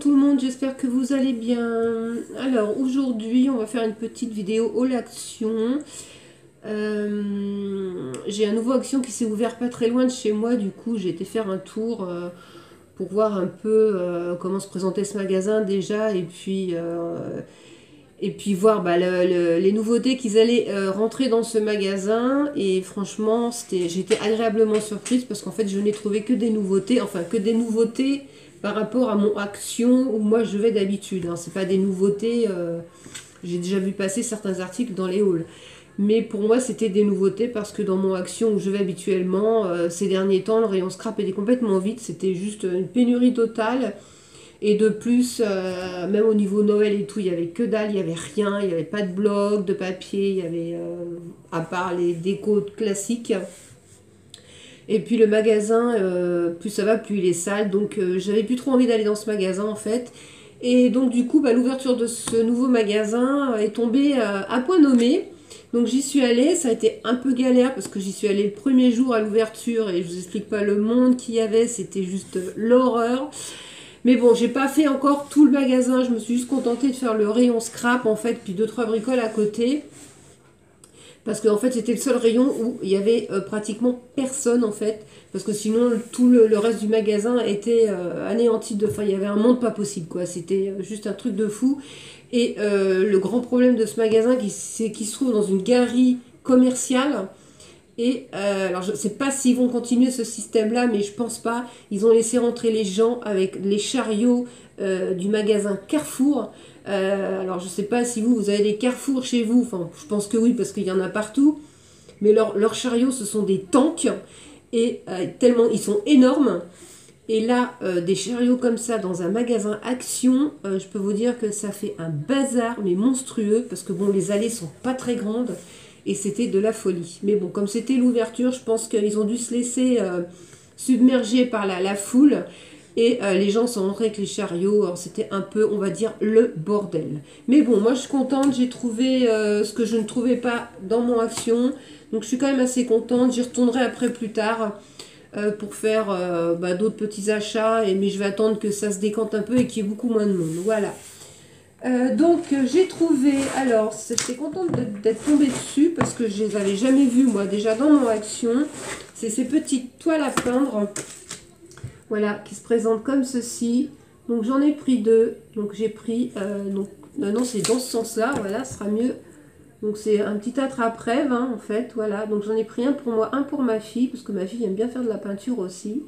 tout le monde, j'espère que vous allez bien. Alors aujourd'hui, on va faire une petite vidéo haul action. J'ai un nouveau action qui s'est ouvert pas très loin de chez moi, du coup j'ai été faire un tour pour voir un peu comment se présentait ce magasin déjà et puis voir les nouveautés qu'ils allaient rentrer dans ce magasin. Et franchement, j'étais agréablement surprise parce qu'en fait, je n'ai trouvé que des nouveautés, enfin que des nouveautés par rapport à mon action où moi je vais d'habitude. Hein. C'est pas des nouveautés, j'ai déjà vu passer certains articles dans les halls. Mais pour moi, c'était des nouveautés parce que dans mon action où je vais habituellement, ces derniers temps, le rayon scrap était complètement vide. C'était juste une pénurie totale. Et de plus, même au niveau Noël et tout, il n'y avait que dalle, il n'y avait rien, il n'y avait pas de bloc, de papier, il y avait, à part les décos classiques. Et puis le magasin, plus ça va, plus il est sale, donc j'avais plus trop envie d'aller dans ce magasin en fait. Et donc du coup, l'ouverture de ce nouveau magasin est tombée à point nommé. Donc j'y suis allée, ça a été un peu galère parce que j'y suis allée le premier jour à l'ouverture et je vous explique pas le monde qu'il y avait, c'était juste l'horreur. Mais bon, j'ai pas fait encore tout le magasin, je me suis juste contentée de faire le rayon scrap en fait, puis 2-3 bricoles à côté. Parce qu'en fait, c'était le seul rayon où il y avait pratiquement personne en fait. Parce que sinon, tout le reste du magasin était anéanti. Enfin, il y avait un monde pas possible quoi. C'était juste un truc de fou. Et le grand problème de ce magasin, c'est qu'il se trouve dans une galerie commerciale. Et alors, je ne sais pas s'ils vont continuer ce système-là, mais je pense pas. Ils ont laissé rentrer les gens avec les chariots du magasin Carrefour. Alors, je ne sais pas si vous avez des Carrefour chez vous. Enfin, je pense que oui, parce qu'il y en a partout. Mais leurs chariots, ce sont des tanks. Et tellement, ils sont énormes. Et là, des chariots comme ça dans un magasin Action, je peux vous dire que ça fait un bazar, mais monstrueux. Parce que bon, les allées sont pas très grandes. Et c'était de la folie. Mais bon, comme c'était l'ouverture, je pense qu'ils ont dû se laisser submerger par la foule. Et les gens sont rentrés avec les chariots. Alors c'était un peu, on va dire, le bordel. Mais bon, moi je suis contente. J'ai trouvé ce que je ne trouvais pas dans mon action. Donc je suis quand même assez contente. J'y retournerai après plus tard pour faire d'autres petits achats. Mais je vais attendre que ça se décante un peu et qu'il y ait beaucoup moins de monde. Voilà. Donc j'ai trouvé, alors j'étais contente d'être tombée dessus parce que je les avais jamais vus moi déjà dans mon action. C'est ces petites toiles à peindre, voilà, qui se présentent comme ceci. Donc j'en ai pris deux, donc j'ai pris, non c'est dans ce sens là, voilà, ce sera mieux. Donc c'est un petit attrape-rêve en fait, voilà, donc j'en ai pris un pour moi, un pour ma fille, parce que ma fille aime bien faire de la peinture aussi.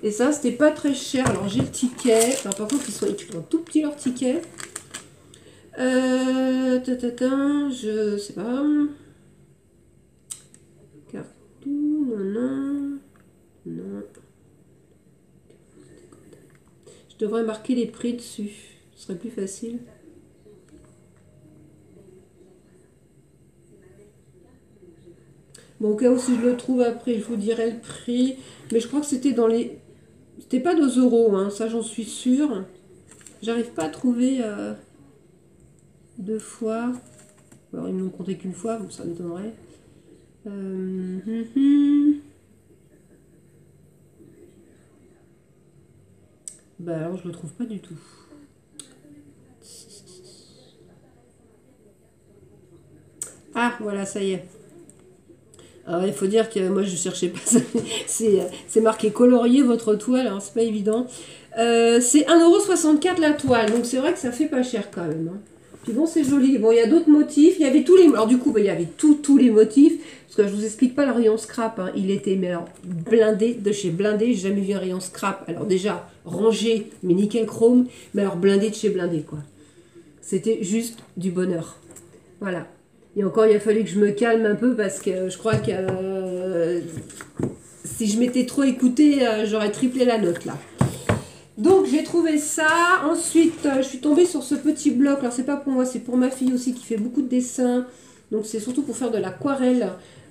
Et ça c'était pas très cher, alors j'ai le ticket, alors, par contre ils sont tout petits leurs tickets. Je sais pas. Cartoon, non. Je devrais marquer les prix dessus. Ce serait plus facile. Bon, au cas où si je le trouve après, je vous dirai le prix. Mais je crois que c'était dans les... C'était pas 2 euros, hein, ça j'en suis sûre. J'arrive pas à trouver... deux fois. Alors ils ne m'ont compté qu'une fois, donc ça m'étonnerait. Alors je le trouve pas du tout. Ah voilà, ça y est. Alors il faut dire que moi je cherchais pas ça. C'est marqué colorier votre toile, alors c'est pas évident. C'est 1,64 € la toile, donc c'est vrai que ça fait pas cher quand même. Hein. Puis bon, c'est joli. Bon, il y a d'autres motifs. Il y avait tous les... Alors du coup, il y avait tous les motifs. Parce que je vous explique pas le rayon scrap. Hein. Il était, mais alors, blindé de chez blindé. J'ai jamais vu un rayon scrap. Alors déjà, rangé, mais nickel chrome. Mais alors, blindé de chez blindé, quoi. C'était juste du bonheur. Voilà. Et encore, il a fallu que je me calme un peu parce que je crois que si je m'étais trop écoutée, j'aurais triplé la note, là. Donc j'ai trouvé ça, ensuite je suis tombée sur ce petit bloc, alors c'est pas pour moi, c'est pour ma fille aussi qui fait beaucoup de dessins, donc c'est surtout pour faire de l'aquarelle,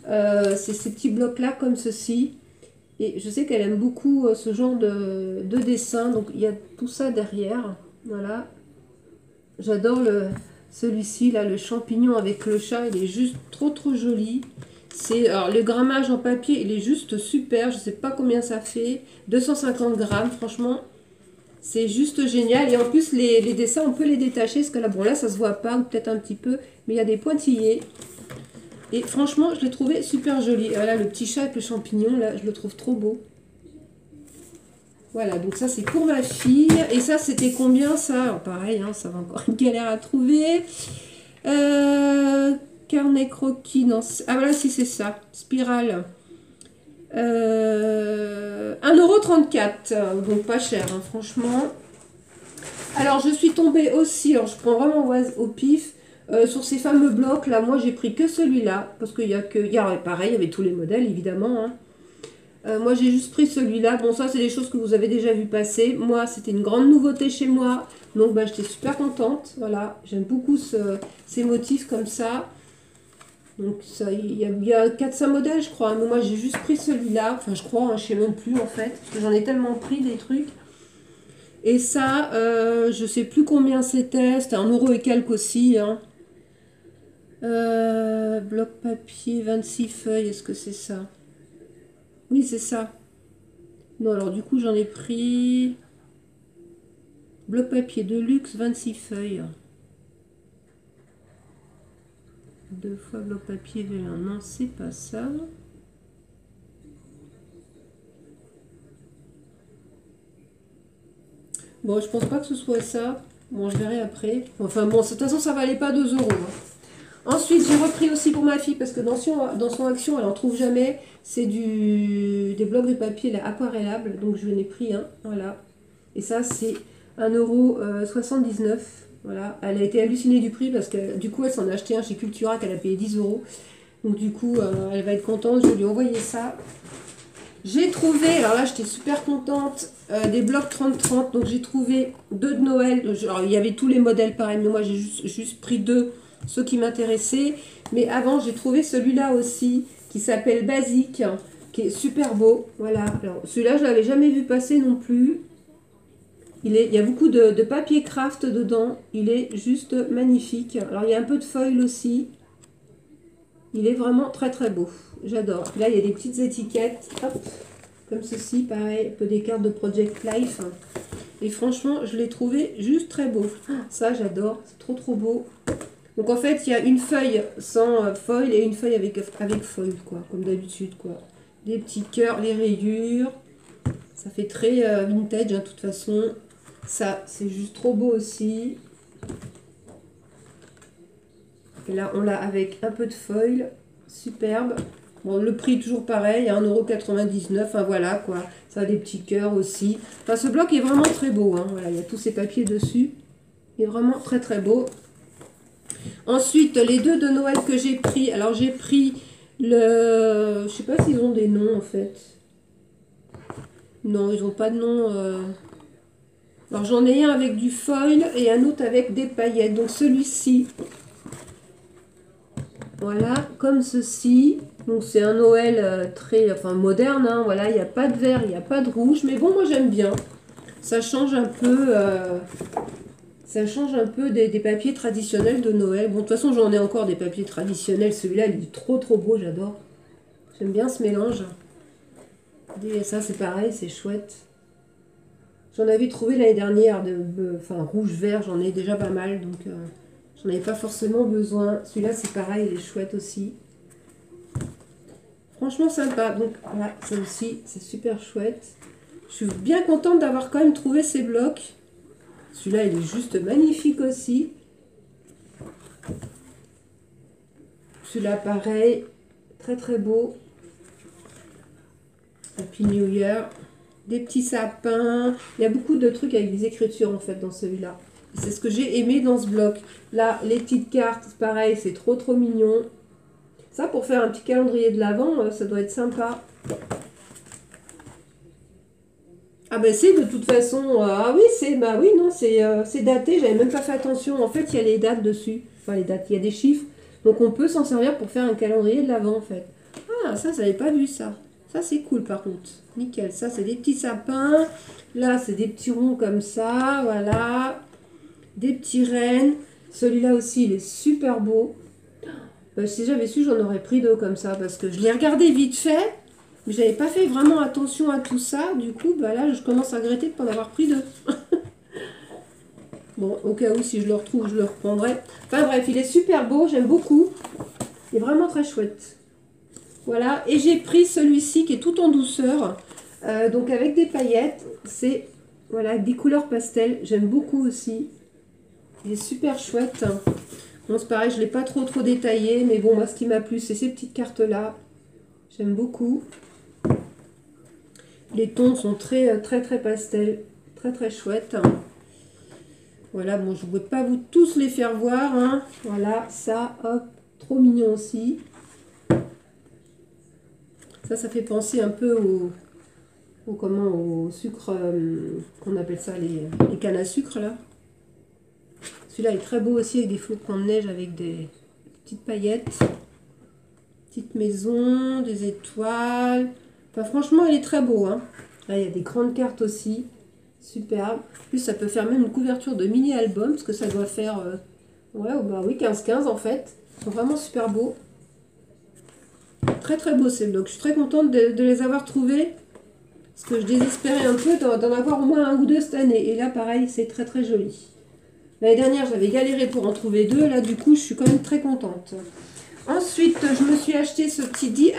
c'est ces petits blocs là comme ceci, et je sais qu'elle aime beaucoup ce genre de dessin, donc il y a tout ça derrière, voilà, j'adore celui-ci là, le champignon avec le chat, il est juste trop joli. Alors le grammage en papier, il est juste super, je sais pas combien ça fait, 250 grammes, franchement. C'est juste génial. Et en plus, les dessins, on peut les détacher. Parce que là, bon, là, ça se voit pas, ou peut-être un petit peu. Mais il y a des pointillés. Et franchement, je l'ai trouvé super joli. Et voilà, le petit chat avec le champignon, là, je le trouve trop beau. Voilà, donc ça, c'est pour ma fille. Et ça, c'était combien, ça? Alors, pareil, hein, ça va encore être galère à trouver. Carnet croquis. Non, ah, voilà, si, c'est ça. Spirale. 1,34 €, donc pas cher, hein, franchement. Alors, je suis tombée aussi, alors je prends vraiment au pif, sur ces fameux blocs. Là, moi, j'ai pris que celui-là, parce qu'il y a que... pareil, il y avait tous les modèles, évidemment. Hein. Moi, j'ai juste pris celui-là. Bon, ça, c'est des choses que vous avez déjà vu passer. Moi, c'était une grande nouveauté chez moi. Donc, bah, j'étais super contente. Voilà, j'aime beaucoup ces motifs comme ça. Donc, ça, il y a 4-5 modèles, je crois. Mais moi, j'ai juste pris celui-là. Enfin, je crois, hein, je sais même plus, en fait. Parce que j'en ai tellement pris des trucs. Et ça, je sais plus combien c'était. C'était 1 € et quelques aussi. Hein. Bloc papier, 26 feuilles. Est-ce que c'est ça? Oui, c'est ça. Non, alors du coup, j'en ai pris... Bloc papier de luxe, 26 feuilles. 2 fois bloc papier vélin. Non, c'est pas ça. Bon, je pense pas que ce soit ça. Bon, je verrai après. Enfin bon, de toute façon, ça valait pas 2 €. Hein. Ensuite, j'ai repris aussi pour ma fille, parce que dans son action, elle en trouve jamais. C'est des blocs de papier là, aquarellables. Donc, je l'ai pris un. Voilà. Et ça, c'est 1,79 €. Voilà. Elle a été hallucinée du prix, parce que du coup, elle s'en a acheté un chez Cultura qu'elle a payé 10 €. Donc, du coup, elle va être contente. Je vais lui envoyer ça. J'ai trouvé, alors là j'étais super contente, des blocs 30-30, donc j'ai trouvé 2 de Noël. Alors il y avait tous les modèles pareils, mais moi j'ai juste pris 2, ceux qui m'intéressaient. Mais avant j'ai trouvé celui-là aussi, qui s'appelle Basique, qui est super beau. Voilà, alors celui-là je ne l'avais jamais vu passer non plus. Il y a beaucoup de papier craft dedans, il est juste magnifique. Alors il y a un peu de foil aussi. Il est vraiment très très beau. J'adore. Là, il y a des petites étiquettes. Hop, comme ceci, pareil. Un peu des cartes de Project Life. Et franchement, je l'ai trouvé juste très beau. Ça, j'adore. C'est trop trop beau. Donc en fait, il y a une feuille sans foil et une feuille avec foil, quoi. Comme d'habitude, quoi. Des petits cœurs, les rayures. Ça fait très vintage, hein, de toute façon. Ça, c'est juste trop beau aussi. Et là, on l'a avec un peu de foil. Superbe. Bon, le prix toujours pareil, 1,99 €. Enfin, voilà, quoi. Ça a des petits cœurs aussi. Enfin, ce bloc est vraiment très beau. Hein. Voilà, il y a tous ces papiers dessus. Il est vraiment très, très beau. Ensuite, les 2 de Noël que j'ai pris. Alors, j'ai pris le... Je sais pas s'ils ont des noms, en fait. Non, ils n'ont pas de nom. Alors, j'en ai un avec du foil et un autre avec des paillettes. Donc, celui-ci... Voilà, comme ceci. Donc c'est un Noël très moderne. Hein, voilà, il n'y a pas de vert, il n'y a pas de rouge. Mais bon, moi j'aime bien. Ça change un peu, des papiers traditionnels de Noël. Bon, de toute façon, j'en ai encore des papiers traditionnels. Celui-là, il est trop trop beau, j'adore. J'aime bien ce mélange. Et ça, c'est pareil, c'est chouette. J'en avais trouvé l'année dernière, rouge-vert, j'en ai déjà pas mal. Donc... j'en avais pas forcément besoin. Celui-là, c'est pareil, il est chouette aussi. Franchement sympa. Donc voilà, ça aussi, c'est super chouette. Je suis bien contente d'avoir quand même trouvé ces blocs. Celui-là, il est juste magnifique aussi. Celui-là, pareil, très très beau. Happy New Year. Des petits sapins. Il y a beaucoup de trucs avec des écritures en fait dans celui-là. C'est ce que j'ai aimé dans ce bloc. Là, les petites cartes, pareil, c'est trop trop mignon. Ça, pour faire un petit calendrier de l'Avent, ça doit être sympa. Ah ben c'est de toute façon... ah oui, c'est... Bah oui, non, c'est daté. J'avais même pas fait attention. En fait, il y a les dates dessus. Enfin, les dates, il y a des chiffres. Donc, on peut s'en servir pour faire un calendrier de l'Avent, en fait. Ah, ça, j'avais pas vu ça. Ça, c'est cool, par contre. Nickel. Ça, c'est des petits sapins. Là, c'est des petits ronds comme ça. Voilà. Des petits rennes. Celui-là aussi, il est super beau. Si j'avais su, j'en aurais pris 2 comme ça. Parce que je l'ai regardé vite fait. Mais j'avais pas fait vraiment attention à tout ça. Du coup, bah là, je commence à regretter de ne pas en avoir pris deux. Bon, au cas où, si je le retrouve, je le reprendrai. Enfin bref, il est super beau, j'aime beaucoup. Il est vraiment très chouette. Voilà, et j'ai pris celui-ci qui est tout en douceur. Donc avec des paillettes. C'est, voilà, des couleurs pastel. J'aime beaucoup aussi. Il est super chouette. Bon, c'est pareil, je ne l'ai pas trop détaillé. Mais bon, moi, ce qui m'a plu, c'est ces petites cartes-là. J'aime beaucoup. Les tons sont très pastel. Très chouettes. Voilà, bon, je ne vais pas vous tous les faire voir, hein. Voilà, ça, hop, trop mignon aussi. Ça fait penser un peu au sucre, qu'on appelle ça, les cannes à sucre, là. Celui-là est très beau aussi, avec des flocons de neige, avec des petites paillettes. Petite maison, des étoiles. Enfin, franchement, il est très beau, hein. Là, il y a des grandes cartes aussi. Superbe. En plus, ça peut faire même une couverture de mini-album, parce que ça doit faire, ouais, bah oui, 15-15 en fait. Ils sont vraiment super beaux. Très beaux ces blocs. Je suis très contente de les avoir trouvés, parce que je désespérais un peu d'en avoir au moins un ou deux cette année. Et là, pareil, c'est très joli. L'année dernière, j'avais galéré pour en trouver deux. Là, du coup, je suis quand même très contente. Ensuite, je me suis acheté ce petit DIY.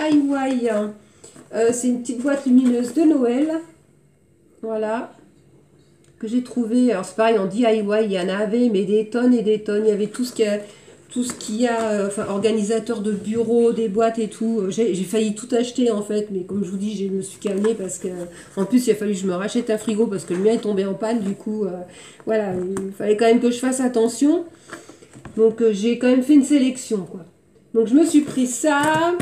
C'est une petite boîte lumineuse de Noël. Voilà. Que j'ai trouvé, alors c'est pareil en DIY, il y en avait mais des tonnes et des tonnes, il y avait tout ce qu'il y a, enfin organisateur de bureaux, des boîtes et tout, j'ai failli tout acheter en fait, mais comme je vous dis, je me suis calmée parce que, en plus il a fallu que je me rachète un frigo parce que le mien est tombé en panne, du coup, voilà, il fallait quand même que je fasse attention, donc j'ai quand même fait une sélection, quoi. Donc je me suis pris ça.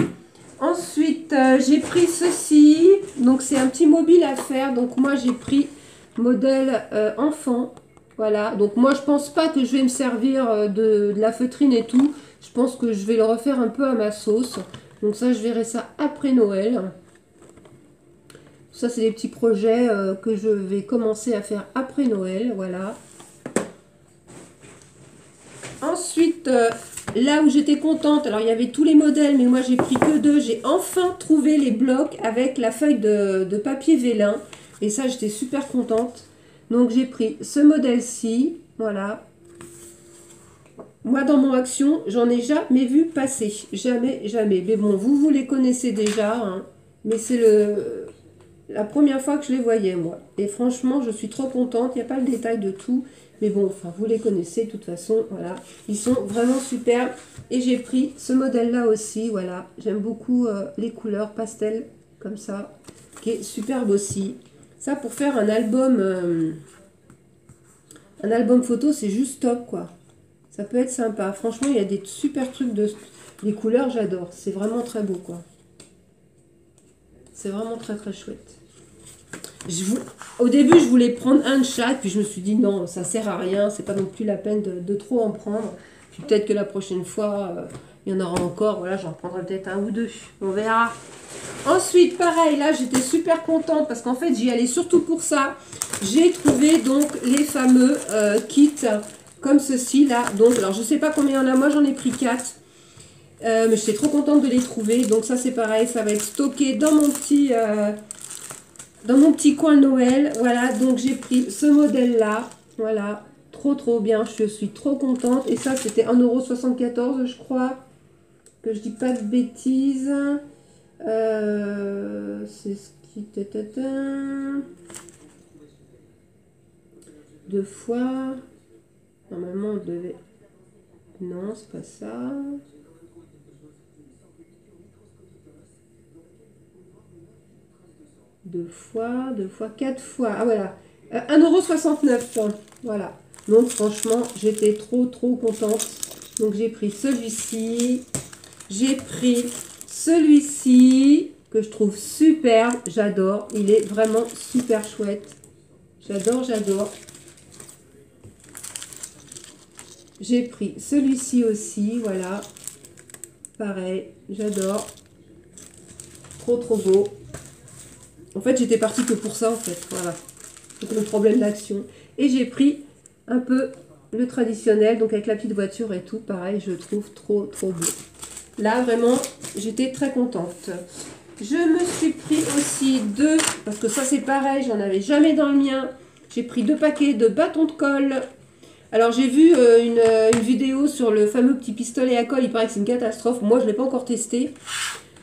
Ensuite, j'ai pris ceci, donc c'est un petit mobile à faire, donc moi j'ai pris modèle enfant. Voilà, donc moi je pense pas que je vais me servir de la feutrine et tout. Je pense que je vais le refaire un peu à ma sauce. Donc ça, je verrai ça après Noël. Ça, c'est des petits projets que je vais commencer à faire après Noël. Voilà. Ensuite, là où j'étais contente, alors il y avait tous les modèles, mais moi j'ai pris que deux. J'ai enfin trouvé les blocs avec la feuille de papier vélin. Et ça, j'étais super contente. Donc, j'ai pris ce modèle-ci. Voilà. Moi, dans mon action, j'en ai jamais vu passer. Jamais. Mais bon, vous les connaissez déjà, hein. Mais c'est la première fois que je les voyais, moi. Et franchement, je suis trop contente. Il n'y a pas le détail de tout. Mais bon, enfin, vous les connaissez de toute façon. Voilà. Ils sont vraiment super. Et j'ai pris ce modèle-là aussi. Voilà. J'aime beaucoup les couleurs pastel, comme ça. Qui est superbe aussi. Ça, pour faire un album photo, c'est juste top, quoi. Ça peut être sympa. Franchement, il y a des super trucs les couleurs, j'adore. C'est vraiment très beau, quoi. C'est vraiment très chouette. Au début, je voulais prendre un de chaque, puis je me suis dit non, ça sert à rien. C'est pas non plus la peine de trop en prendre. Puis peut-être que la prochaine fois, il y en aura encore. Voilà, j'en prendrai peut-être un ou deux. On verra. Ensuite, pareil, là, j'étais super contente parce qu'en fait, j'y allais surtout pour ça. J'ai trouvé donc les fameux kits comme ceci, là. Donc, alors, je sais pas combien il y en a. Moi, j'en ai pris 4. Mais j'étais trop contente de les trouver. Donc, ça, c'est pareil. Ça va être stocké dans mon petit coin Noël. Voilà, donc j'ai pris ce modèle-là. Voilà, trop bien. Je suis trop contente. Et ça, c'était 1,74 €, je crois. Que je dis pas de bêtises. C'est ce qui... Deux fois. Normalement, on devait... Non, c'est pas ça. Deux fois, 4 fois. Ah voilà. 1,69 €. Voilà. Donc franchement, j'étais trop contente. Donc j'ai pris celui-ci. J'ai pris celui-ci que je trouve superbe. J'adore. Il est vraiment super chouette. J'adore. J'ai pris celui-ci aussi. Voilà. Pareil. J'adore. Trop beau. En fait, j'étais partie que pour ça, en fait. Voilà. Donc, le problème d'action. Et j'ai pris un peu le traditionnel, donc avec la petite voiture et tout. Pareil, je trouve trop beau. Là, vraiment, j'étais très contente. Je me suis pris aussi deux, parce que ça c'est pareil, j'en avais jamais dans le mien. J'ai pris 2 paquets de bâtons de colle. Alors j'ai vu une vidéo sur le fameux petit pistolet à colle, il paraît que c'est une catastrophe. Moi je ne l'ai pas encore testé.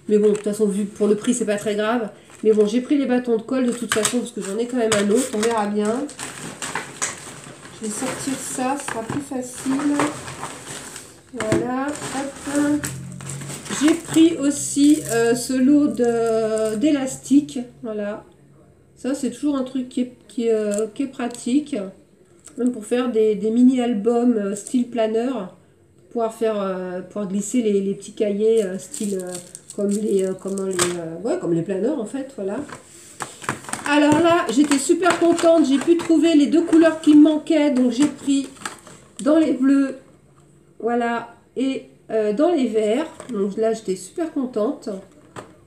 Mais bon, de toute façon, vu pour le prix, c'est pas très grave. Mais bon, j'ai pris les bâtons de colle de toute façon, parce que j'en ai quand même un autre, on verra bien. Je vais sortir ça, ce sera plus facile. Voilà, hop. J'ai pris aussi ce lot d'élastiques, voilà. Ça, c'est toujours un truc qui est pratique. Même pour faire des mini-albums style planeur. Pouvoir glisser les petits cahiers style comme les planeurs en fait, voilà. Alors là, j'étais super contente, j'ai pu trouver les 2 couleurs qui me manquaient, donc j'ai pris dans les bleus, voilà, et dans les verts. Donc là, j'étais super contente.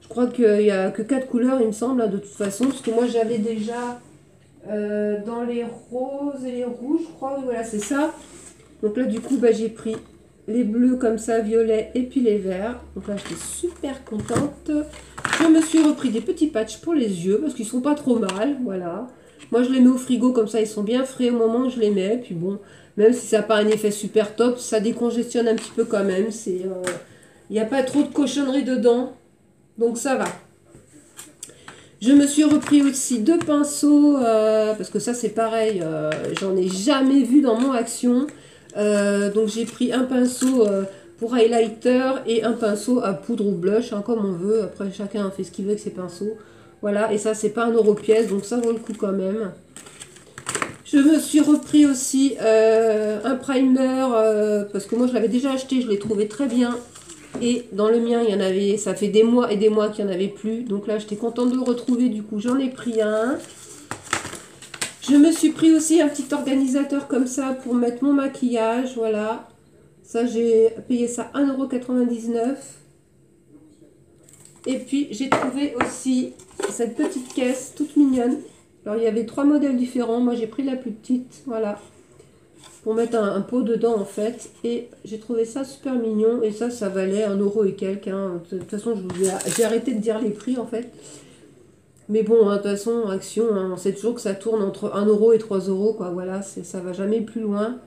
Je crois qu'il n'y a que 4 couleurs, il me semble, hein, de toute façon, parce que moi j'avais déjà dans les roses et les rouges, je crois, voilà, c'est ça. Donc là, du coup, bah, j'ai pris les bleus comme ça, violets, et puis les verts. Donc là, j'étais super contente. Je me suis repris des petits patchs pour les yeux, parce qu'ils sont pas trop mal, voilà. Moi, je les mets au frigo, comme ça, ils sont bien frais au moment où je les mets. Puis bon, même si ça n'a pas un effet super top, ça décongestionne un petit peu quand même. Il n'y a pas trop de cochonneries dedans, donc ça va. Je me suis repris aussi 2 pinceaux, parce que ça, c'est pareil, j'en ai jamais vu dans mon Action. Donc j'ai pris un pinceau pour highlighter et un pinceau à poudre ou blush, hein, comme on veut. Après chacun fait ce qu'il veut avec ses pinceaux. Voilà, et ça c'est pas 1 € pièce, donc ça vaut le coup quand même. Je me suis repris aussi un primer, parce que moi je l'avais déjà acheté, je l'ai trouvé très bien. Et dans le mien, il y en avait, ça fait des mois et des mois qu'il n'y en avait plus. Donc là j'étais contente de le retrouver, du coup j'en ai pris un. Je me suis pris aussi un petit organisateur comme ça pour mettre mon maquillage, voilà. Ça, j'ai payé ça 1,99 €. Et puis, j'ai trouvé aussi cette petite caisse toute mignonne. Alors, il y avait 3 modèles différents. Moi, j'ai pris la plus petite, voilà. Pour mettre un pot dedans, en fait. Et j'ai trouvé ça super mignon. Et ça valait 1 € et quelques. Hein. De toute façon, j'ai arrêté de dire les prix, en fait. Mais bon, hein, de toute façon, Action, hein, on sait toujours que ça tourne entre 1 € et 3 €, quoi. Voilà, ça va jamais plus loin.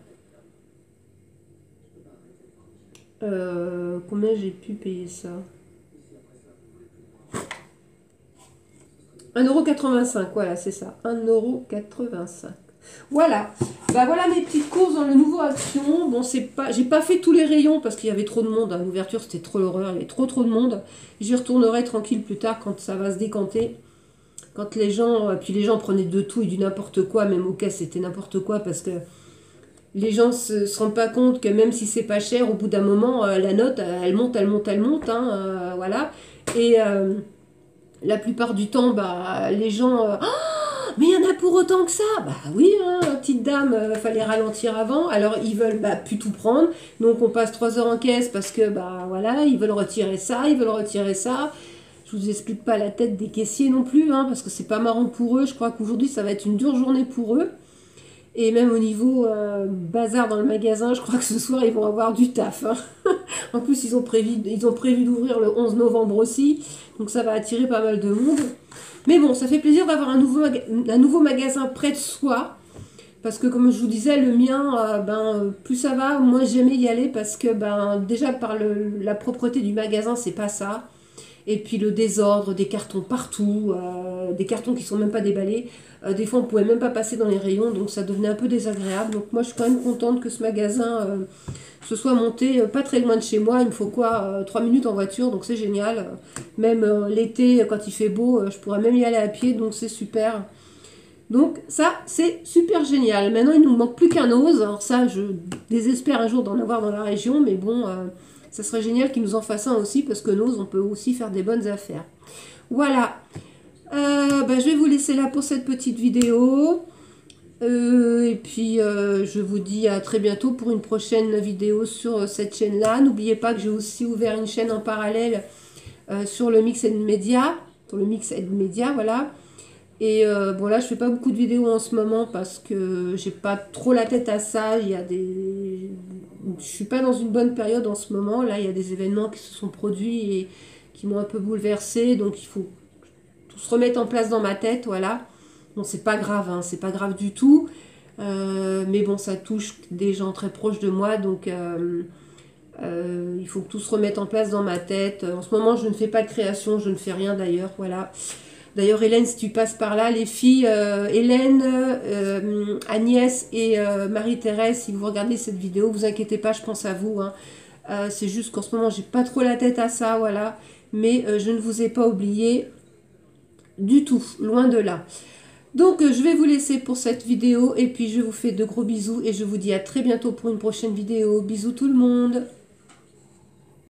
Combien j'ai pu payer ça? 1,85 €, voilà, c'est ça. 1,85 €. Voilà. Bah voilà mes petites courses dans le nouveau Action. Bon, j'ai pas fait tous les rayons parce qu'il y avait trop de monde. À l'ouverture, c'était trop l'horreur. Il y avait trop de monde. J'y retournerai tranquille plus tard quand ça va se décanter. Quand les gens, puis les gens prenaient de tout et du n'importe quoi, même au cas c'était n'importe quoi parce que les gens se rendent pas compte que même si c'est pas cher, au bout d'un moment, la note, elle monte, elle monte, elle monte, hein, voilà. Et la plupart du temps, bah, les gens, ah, mais il y en a pour autant que ça. Bah oui, hein, petite dame, fallait ralentir avant. Alors ils veulent bah, plus tout prendre, donc on passe 3 heures en caisse parce que bah voilà, ils veulent retirer ça, ils veulent retirer ça. Je vous explique pas la tête des caissiers non plus, hein, parce que c'est pas marrant pour eux. Je crois qu'aujourd'hui ça va être une dure journée pour eux. Et même au niveau bazar dans le magasin, je crois que ce soir ils vont avoir du taf. Hein. En plus ils ont prévu d'ouvrir le 11 novembre aussi, donc ça va attirer pas mal de monde. Mais bon, ça fait plaisir d'avoir un nouveau magasin près de soi. Parce que comme je vous disais, le mien, plus ça va, moins j'aimais y aller. Parce que déjà par la propreté du magasin, c'est pas ça. Et puis le désordre, des cartons partout, des cartons qui sont même pas déballés. Des fois, on pouvait même pas passer dans les rayons, donc ça devenait un peu désagréable. Donc moi, je suis quand même contente que ce magasin se soit monté pas très loin de chez moi. Il me faut quoi 3 minutes en voiture, donc c'est génial. Même l'été, quand il fait beau, je pourrais même y aller à pied, donc c'est super. Donc ça, c'est super génial. Maintenant, il ne nous manque plus qu'un ose. Alors ça, je désespère un jour d'en avoir dans la région, mais bon... ça serait génial qu'ils nous en fassent un aussi, parce que Nose, on peut aussi faire des bonnes affaires. Voilà. Je vais vous laisser là pour cette petite vidéo. Et puis, je vous dis à très bientôt pour une prochaine vidéo sur cette chaîne-là. N'oubliez pas que j'ai aussi ouvert une chaîne en parallèle sur le Mix Media. Sur le Mix Media, voilà. Et bon là je fais pas beaucoup de vidéos en ce moment parce que j'ai pas trop la tête à ça. Je suis pas dans une bonne période en ce moment. Là il y a des événements qui se sont produits et qui m'ont un peu bouleversée. Donc il faut tout se remettre en place dans ma tête, voilà. Bon, c'est pas grave, hein, c'est pas grave du tout. Mais bon, ça touche des gens très proches de moi, donc il faut que tout se remette en place dans ma tête. En ce moment, je ne fais pas de création, je ne fais rien d'ailleurs, voilà. D'ailleurs, Hélène, si tu passes par là, les filles, Hélène, Agnès et Marie-Thérèse, si vous regardez cette vidéo, vous inquiétez pas, je pense à vous, hein. C'est juste qu'en ce moment, j'ai pas trop la tête à ça, voilà. Mais je ne vous ai pas oublié du tout, loin de là. Donc, je vais vous laisser pour cette vidéo et puis je vous fais de gros bisous et je vous dis à très bientôt pour une prochaine vidéo. Bisous tout le monde!